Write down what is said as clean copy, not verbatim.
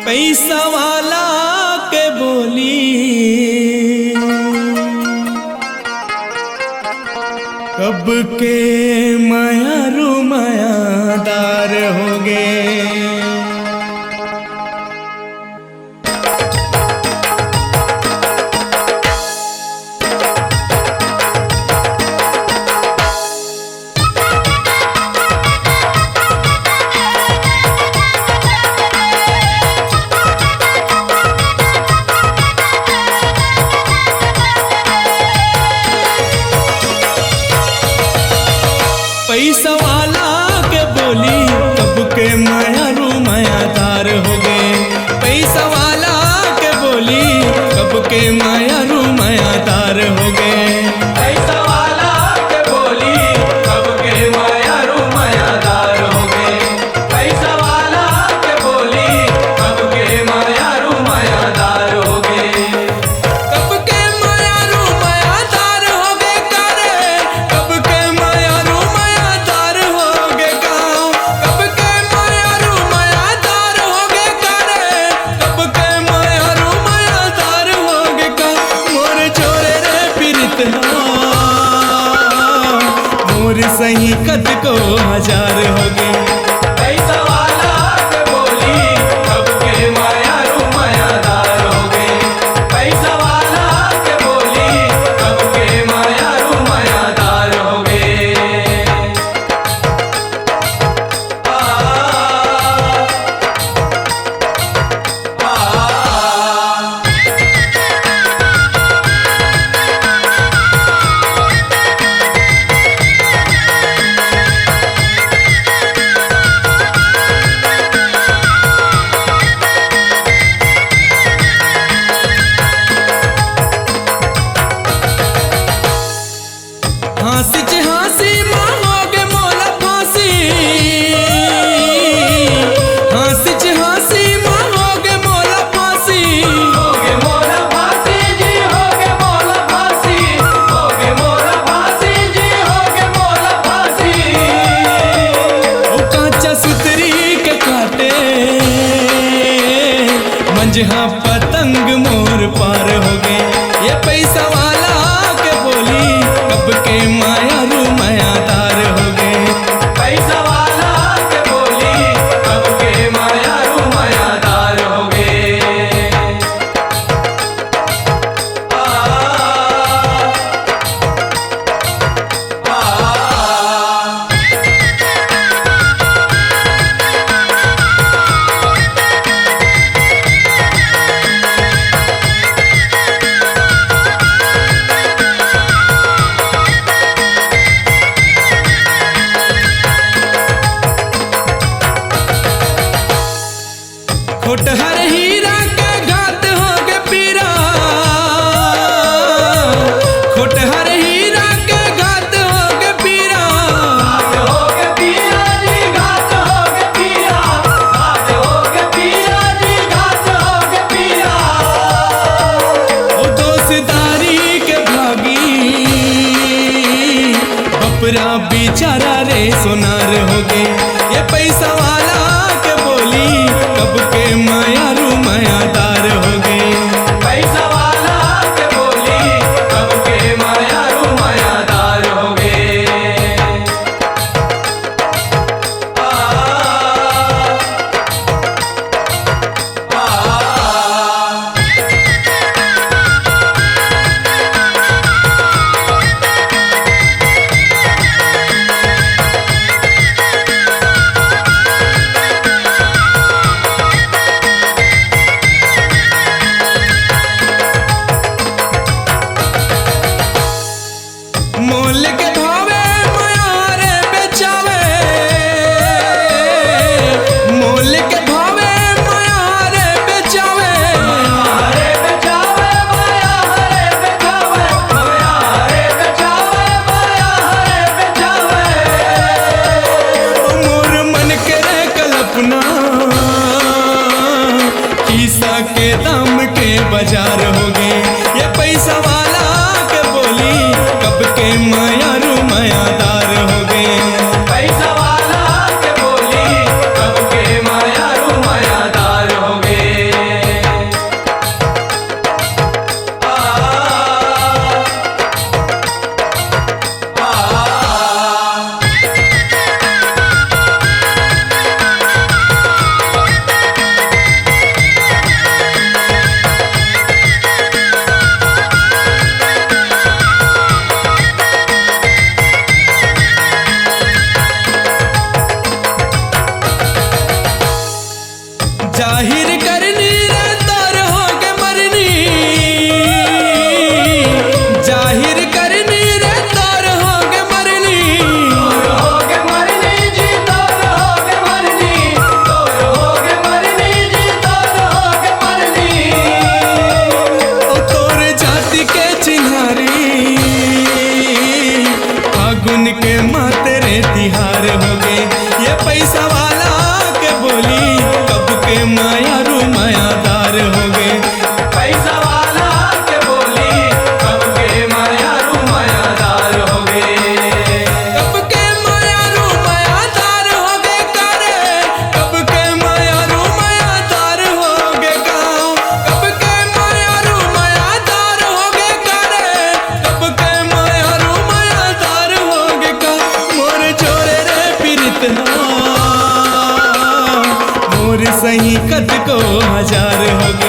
पैसा वाला के बोली कब के मायारू मायादार हो गए। पैसा वाला के बोली कब के मायारू मायादार हो गए। पैसा वाला के बोली कब के मायारू मायादार हो गए। पैसा वाला के बोली कब के मायारू मायादार हो गए। पैसा वाला के बोली कब के मायारू मायादार हो गए। कब के मायारू मायादार हो गए करे कब के मायारू मायादार हो गए का। कब के मायारू मायादार हो गए करे कब के मायारू मायादार हो गए का। मोर छोरे रे पीरित मोर सही कद को हजार हो गए। पैसा वाला के बोली कब के मायारू मायादार हो गए। पैसा वाला के बोली कब के मायारू मायादार हो गए। हंसी च हंसी मांगोगे मोला फांसी। हंसी च हंसी मांगोगे मोला फांसी। होगे मोरा फांसी जी होगे मोरा फांसी। होगे मोरा फांसी जी होगे मोरा फांसी। ओ कांचा सुतरी के काटे मंजहा पतंग मोर पार हो गए। ये पैसा वाला के बोली कब के मायारू मायादार हो गए। पैसा वाला के बोली कब के मायारू मायादार हो गए। खोटहर हीरा के घात हो गे पीरा। खोटहर हीरा के घात हो गे पीरा। घाट होगे पीरा जी घाट होगे पीरा। घाट होगे पीरा जी घाट होगे पीरा। ओ दोस्तारी के भागी बपरा बेचारा रे सोनार हो गए। ये पैसा वाला के बोली कब के मायारू मायादार हो गए। पैसा वाला के बोली कब के मायारू मायादार हो गए। पैसा वाला के बोली कब के मायारू मायादार हो गए। पैसा वाला के बोली कब के मायारू मायादार हो गए। कब के मायारू मायादार हो गए करे, कब के मायारू मायादार हो गए गाँव। कब के मायारू मायादार हो गए करे, कब के मायारू मायादार हो गए गाँव। मोर जोड़े रे पीरित मोर सही कद को हजार हो गए।